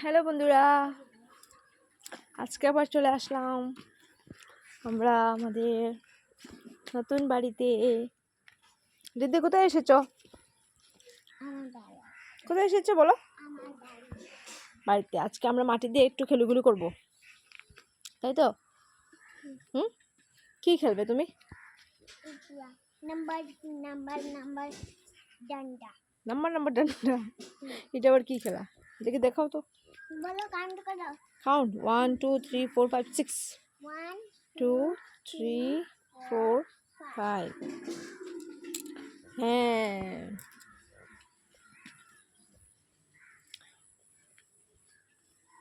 Hello বন্ধুরা, আজকে আবার চলে আসলাম আমরা আমাদের নতুন বাড়িতে। দিদি কোথায় এসেছো? কোথায় এসেছো বলো? বাড়িতে। আজকে আমরা মাটি দিয়ে একটু খেলুগুলু করব, তাই তো? কি খেলবে তুমি? নাম্বার নাম্বার ডান্ডা। এটা আবার কি খেলা? দেখে দেখাও তো। বলো কাউন্ট করো। কাউন্ট 1 2 3 4 5 6 1 2 3 4 5। হ্যাঁ,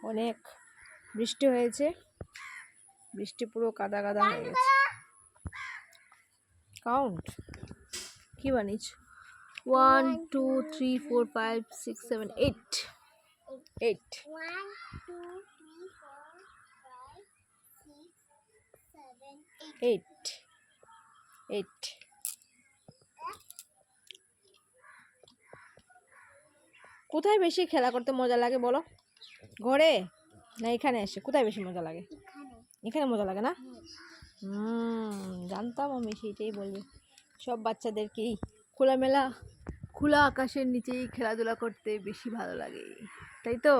অনেক বৃষ্টি হয়েছে, বৃষ্টি পুরো কাদা কাদা হয়ে গেছে। কাউন্ট কি বানিয়েছ? 1 2 3 4 5 6 7 8 8 1 2 3 4 5 6 7 8 8। কোথায় বেশি খেলা করতে মজা লাগে বলো? ঘরে না এখানে এসে? কোথায় বেশি মজা লাগে? এখানে মজা লাগে না? জানতাম আমি সেইটাই বলবো। সব বাচ্চাদেরকেই খোলা আকাশের নিচেই খেলাধুলা করতে বেশি ভালো লাগে, তাই তো?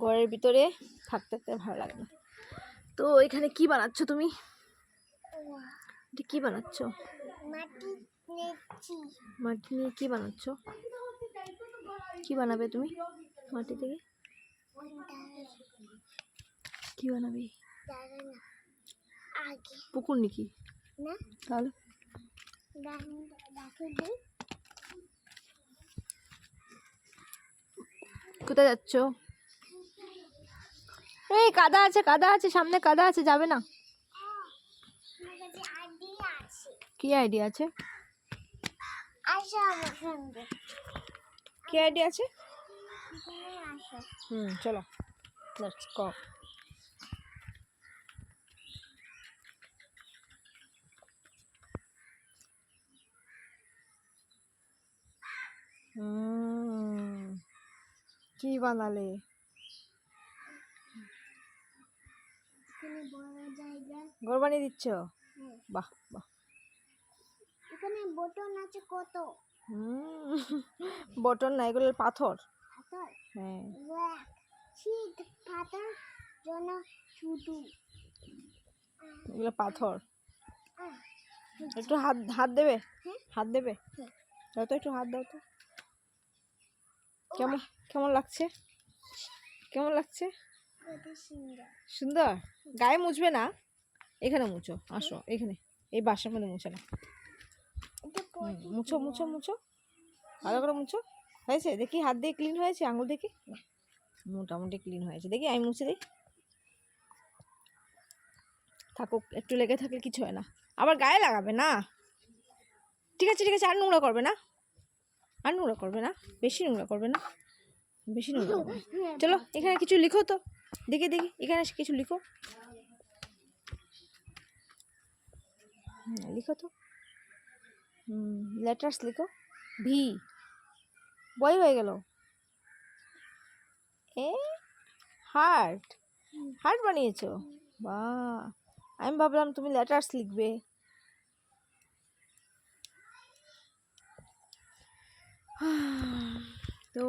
ঘরের ভিতরে থাকতে ভালো লাগে না। তো এখানে কি বানাচ্ছ তুমি? এটা কি বানাচ্ছ? মাটি নিয়ে কি বানাচ্ছ? কি বানাবে তুমি মাটি থেকে? কি বানাবে? পুকুর নাকি? না, তাহলে কোথায় যাচ্ছ? এই কাদা আছে সামনে, কাদা আছে, যাবে না। কি আইডিয়া আছে? কি আইডিয়া আছে? চলো, লেটস গো। কি বানালে? ঘর বানিয়ে দিচ্ছ? বাহ বাহ। এখানে বটন আছে কত? বটন না, এগুলো পাথর। পাথর? হ্যাঁ, শীত পাথর জন্য শুধু এগুলো পাথর। একটু হাত দেবে? হাত দেবে? দাও তো, একটু হাত দাও তো। কেমন কেমন লাগছে? কেমন লাগছে? সুন্দর। গায়ে মুছবে না, এখানে মুছো। আসো এখানে, এই বাসার মধ্যে মুছে না। মুছো মুছো মুছো, ভালো করে মুছো। হয়েছে? দেখি হাত দিয়ে ক্লিন হয়েছে? আঙুল দেখি। মোটামুটি ক্লিন হয়েছে, দেখি আমি মুছে দিই। থাকুক, একটু লেগে থাকলে কিছু হয় না। আবার গায়ে লাগাবে না। ঠিক আছে ঠিক আছে, আর নোংরা করবে না, আর নোংরা করবে না, বেশি নোংরা করবে না, বেশি নোংরা করবে না। চলো এখানে কিছু লিখো তো, দেখি দেখি এখানে কিছু লিখো। লিখো তো, লেটার্স লিখো। ভি, বই হয়ে গেল। এ হার্ট, হার্ট বানিয়েছো? বাহ, আমি ভাবলাম তুমি লেটার্স লিখবে। তো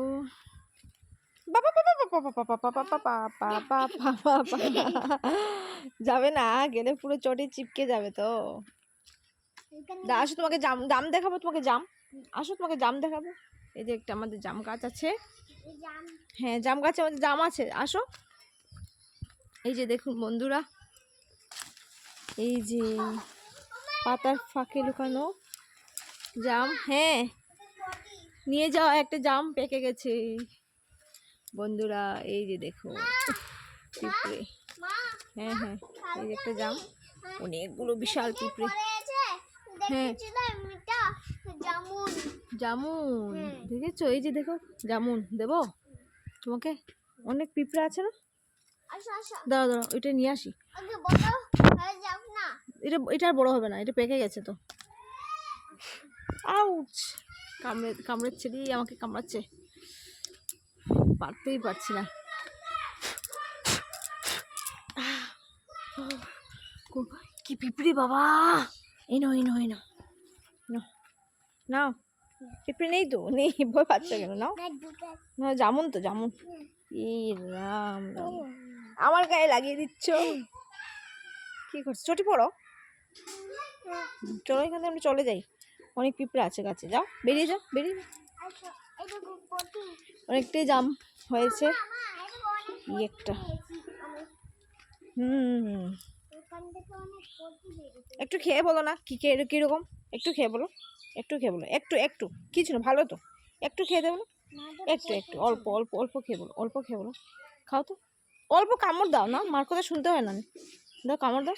বাবা বাবা বাবা বাবা বাবা বাবা বাবা, যাবে না, গেলে পুরো চটি চিপকে যাবে তো। আসো তোমাকে জাম দেখাবো, তোমাকে জাম। আসো তোমাকে জাম দেখাবো। এই যে একটা আমাদের জাম গাছ আছে। হ্যাঁ, জাম গাছে আমাদের জাম আছে, আসো। এই যে দেখুন বন্ধুরা, এই যে পাতার ফাঁকে লুকানো জাম। হ্যাঁ, নিয়ে যাও, একটা জাম পেকে গেছে বন্ধুরা। এই যে দেখো পিঁপড়ে। হ্যাঁ হ্যাঁ, এই যে একটা জাম, অনেকগুলো বিশাল পিঁপড়ে। হ্যাঁ, জামুন দেখেছো? এই যে দেখো জামুন, দেবো তোমাকে? অনেক পিঁপড়ে আছে না? দাঁড়া দাঁড়া, ওইটা নিয়ে আসি। এটা আর বড় হবে না, এটা পেকে গেছে তো। আউচ, কামড়াচ্ছে রে, আমাকে কামড়াচ্ছে। পারতেই পারছি না। কি পিঁপড়ে বাবা! এই নাও, এই নাও, এই নাও, নাও, নাও। পিঁপড়ে নেই তো, নেই, ভয় পাচ্ছ কেন? নাও না দুটো না, জামুন তো, জামুন। ই রাম রাম, আমার গায়ে লাগিয়ে দিচ্ছ। কি করছো? চটি পড়ো। চলো এখান থেকে আমরা চলে যাই, অনেক পিঁপড়ে আছে গাছে। যাও, বেরিয়ে যাও, বেরিয়ে যাও। আচ্ছা এটা পটি অনেকটাই জাম হয়েছে। মা এটা অনেক কি একটা, খেয়েছি আমি হুম, এখান থেকে অনেক পটি বেরিয়েছে একটু খেয়ে বলো না, কি কিরকম, একটু খেয়ে বলো, একটু খেয়ে বলো, একটু একটু, কিছু না, ভালো তো, একটু খেয়ে দেবো না, একটু একটু, অল্প অল্প অল্প খেয়ে বলো, অল্প খেয়ে বলো। খাও তো, অল্প কামড় দাও না, মার কথা শুনতে হয় না। দাও, কামড় দাও,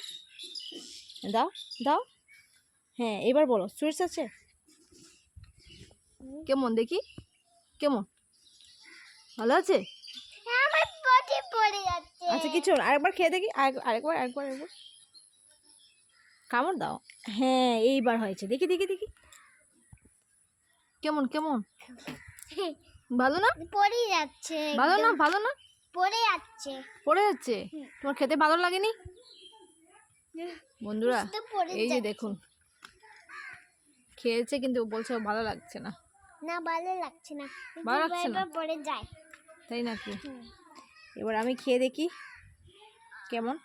দাও, দাও। হ্যাঁ, এবার বলো, সুইটস আছে? কেমন দেখি, কেমন, ভালো আছে? আমার পটি পড়ে যাচ্ছে আচ্ছা কিছু না, আরেকবার খেয়ে দেখি, আরেকবার আরেকবার আরেকবার কামড় দাও। হ্যাঁ, এইবার হয়েছে, দেখি দেখি দেখি, কেমন কেমন, ভালো না? পড়ে যাচ্ছে ভালো না, ভালো না, পড়ে যাচ্ছে পড়ে যাচ্ছে। তোমার খেতে ভালো লাগেনি বন্ধুরা? তো পড়ে এই যে যাচ্ছে। দেখুন, খেয়েছে কিন্তু বলছে ভালো লাগছে না। না ভালো লাগছে না, ভালো লাগছে না, এবার পড়ে যায় তাই নাকি? এবার আমি খেয়ে দেখি কেমন।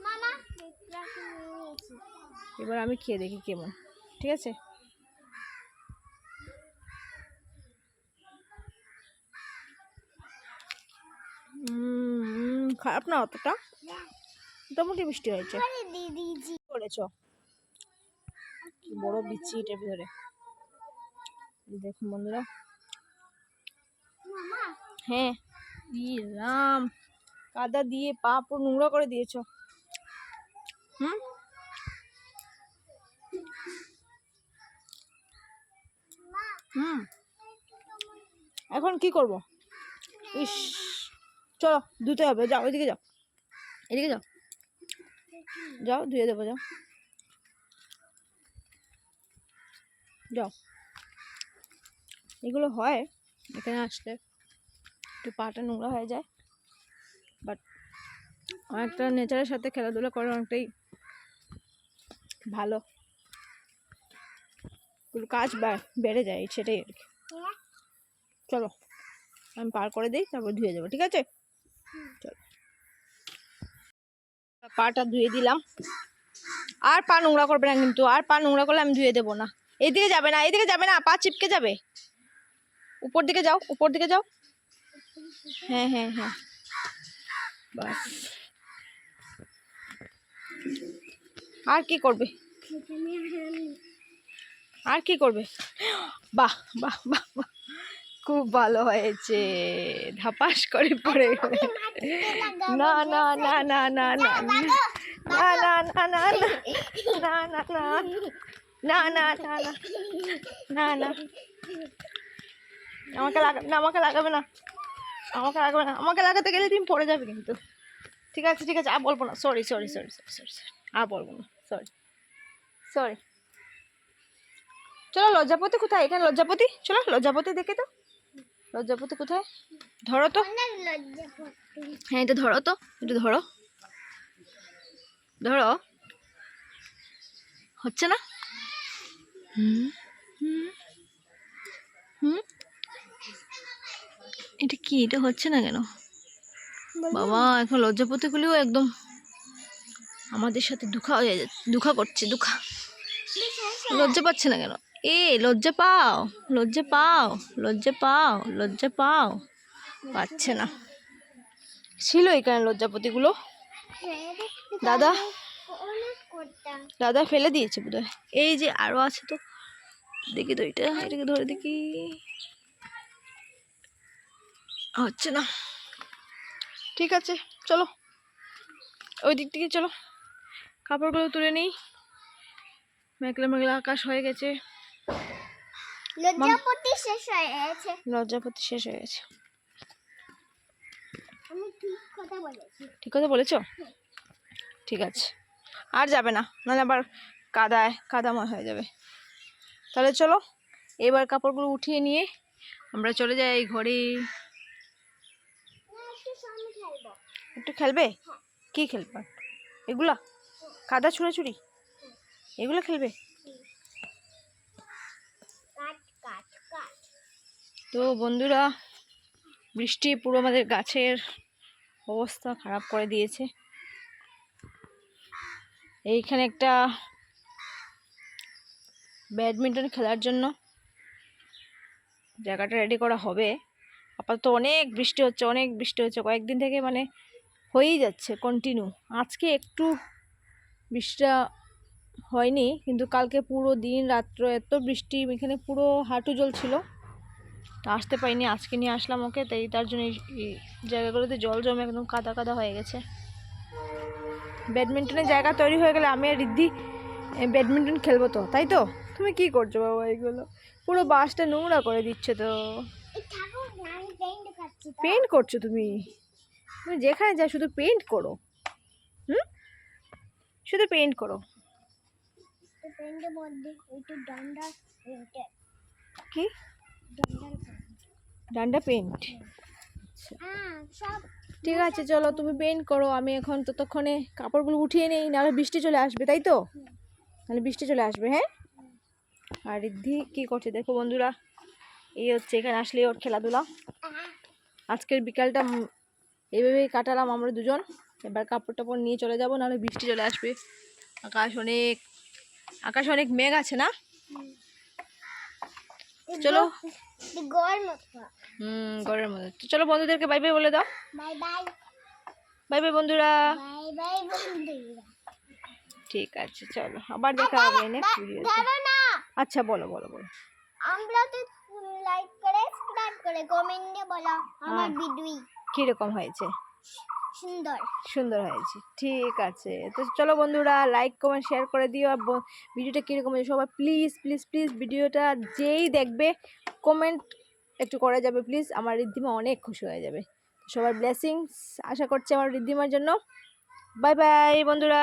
মামা এবার আমি খেয়ে দেখি কেমন, ঠিক আছে? খারাপ না অতটা, মোটামুটি মিষ্টি হয়েছে। দিদি করেছো কি বড় বিচি এটার ভিতরে, দেখুন বন্ধুরা। মামা হ্যাঁ, ই রাম, কাদা দিয়ে পা পুরো নোংরা করে দিয়েছো। হুম, হুম, এখন কি করব? ইস, চলো ধুতে হবে, যাও ওইদিকে যাও, এদিকে যাও, যাও ধুয়ে দেবো, যাও যাও। এগুলো হয় এখানে আসলে, একটু পাটা নোংরা হয়ে যায়, বাট অনেকটা নেচারের সাথে খেলাধুলা করা অনেকটাই ভালো, একটু কাজ বেড়ে যায়, সেটাই আর কি। চলো আমি পার করে দিই, তারপর ধুয়ে দেবো, ঠিক আছে? চলো, পাটা ধুয়ে দিলাম, আর পা নোংরা করবে না কিন্তু, আর পা নোংরা করলে আমি ধুয়ে দেবো না। এইদিকে যাবে না, এইদিকে যাবে না, পা চিপকে যাবে। উপর দিকে যাও, উপর দিকে যাও। হ্যাঁ হ্যাঁ হ্যাঁ, বাস। আর কি করবে, আর কি করবে? বাহ বাহ বাহ বাহ, খুব ভালো হয়েছে, ধাপাস করে পড়ে গেলে। না না না না না না না না না না না না না না না না না না না, আমাকে লাগাবে না, আমাকে লাগাবে না, আমাকে লাগাবে না, আমাকে লাগাতে গেলে তুমি পড়ে যাবে কিন্তু। ঠিক আছে ঠিক আছে, আর বলবো না, sorry sorry sorry sorry sorry sorry, আর বলবো না, সরি সরি। চলো লজ্জাপতি কোথায়? এখানে লজ্জাপতি, চলো লজ্জাপতি দেখে তো, লজ্জাপতি কোথায়? ধরো তো, অনেক লজ্জা করতে হ্যাঁ এটা ধরো তো, এটা ধরো, ধরো, হচ্ছে না। হুম হুম হুম, এটা কি, এটা হচ্ছে না কেন বাবা? এখন লজ্জাপতিগুলিও একদম আমাদের সাথে দুঃখা হয়ে যাচ্ছে, দুঃখা করছে, দুঃখা, লজ্জা পাচ্ছে না কেন? এ লজ্জা পাও, লজ্জা পাও, লজ্জা পাও, লজ্জা পাও, পাচ্ছে না। ছিল এখানে লজ্জাপতিগুলো, দাদা অনেক করতাম দাদা ফেলে দিয়েছে বোধহয়। এই যে আরো আছে তো, দেখি তো, এটাকে ধরে দেখি, হচ্ছে না। ঠিক আছে চলো, ওই দিক থেকে চলো, কাপড়গুলো তুলে নিই, মেঘলা মেঘলা আকাশ হয়ে গেছে। লজ্জাপতি শেষ হয়ে গেছে লজ্জাপতি শেষ হয়ে গেছে। আমি ঠিক কথা বলেছি ঠিক কথা বলেছো? ঠিক আছে, আর যাবে না, নাহলে আবার কাদাময় হয়ে যাবে। তাহলে চলো এবার কাপড়গুলো উঠিয়ে নিয়ে আমরা চলে যাই ঘরে। একটু সামনে খেলবো। একটু খেলবে? কি খেলবে? এগুলা কাদা ছুঁড়াছুড়ি এগুলো খেলবে? কাট কাট কাট। তো বন্ধুরা, বৃষ্টি পুরো আমাদের গাছের অবস্থা খারাপ করে দিয়েছে। এইখানে একটা ব্যাডমিন্টন খেলার জন্য জায়গাটা রেডি করা হবে। আপাতত অনেক বৃষ্টি হচ্ছে কয়েকদিন থেকে, মানে হয়েই যাচ্ছে কন্টিনিউ। আজকে একটু বৃষ্টিটা হয়নি, কিন্তু কালকে পুরো দিন রাত্র এত বৃষ্টি, এখানে পুরো হাঁটু জল ছিল। তো আসতে পারিনি, আজকে নিয়ে আসলাম ওকে, তাই তার জন্য এই জায়গাগুলোতে জল জমে একদম কাদা কাদা হয়ে গেছে। ব্যাডমিন্টনের জায়গা তৈরি হয়ে গেলে আমি আর রিদ্ধি ব্যাডমিন্টন খেলবো তো, তাই তো? তুমি কি করছো বাবা? এগুলো পুরো বাসটা নোংরা করে দিচ্ছে তো। এই ঠাকুর না, আমি পেইন্ট খাচ্ছি তো। পেইন্ট করছো তুমি? তুমি যেখানে যাও শুধু পেইন্ট করো। শুধু পেইন্ট করো। তো পেইন্টের মধ্যে একটু ডান্ডা পেইন্টে কি ডান্ডা ডান্ডা পেইন্ট? সব ঠিক আছে, চলো তুমি পেইন্ট করো, আমি এখন ততক্ষণে কাপড়গুলো উঠিয়ে নেই, নাহলে বৃষ্টি চলে আসবে, তাই তো? নাহলে বৃষ্টি চলে আসবে। হ্যাঁ, আর রিদ্ধি কি করছে দেখো বন্ধুরা, এই হচ্ছে এখানে আসলে ওর খেলাধুলা। আজকের বিকালটা এইভাবেই কাটালাম আমরা দুজন। এবার কাপড় টাপড় নিয়ে চলে যাব, নাহলে বৃষ্টি চলে আসবে। আকাশ অনেক মেঘ আছে না? চলো। গরম মতো। ঘরের মধ্যে তো চলো, বন্ধুদেরকে বাই বাই বলে দাও। Bye bye. বাই বাই বন্ধুরা। বাই বাই বন্ধুরা। ঠিক আছে, চলো আবার দেখা হবে নেক্সট ভিডিওতে। ধরো না। আচ্ছা, বলো বলো বলো। আমরা তো লাইক করে সাবস্ক্রাইব করে কমেন্টে বলো আমার ভিডিও কিরকম হয়েছে? সুন্দর। সুন্দর হয়েছে, ঠিক আছে। তো চলো বন্ধুরা, লাইক কমেন্ট শেয়ার করে দিও। আর ভিডিওটা কীরকম হয়েছে সবাই প্লিজ প্লিজ প্লিজ ভিডিওটা যেই দেখবে কমেন্ট একটু করে যাবে প্লিজ, আমার রিদ্ধিমা অনেক খুশি হয়ে যাবে। সবার ব্লেসিংস আশা করছি আমার রিদ্ধিমার জন্য। বাই বাই বন্ধুরা।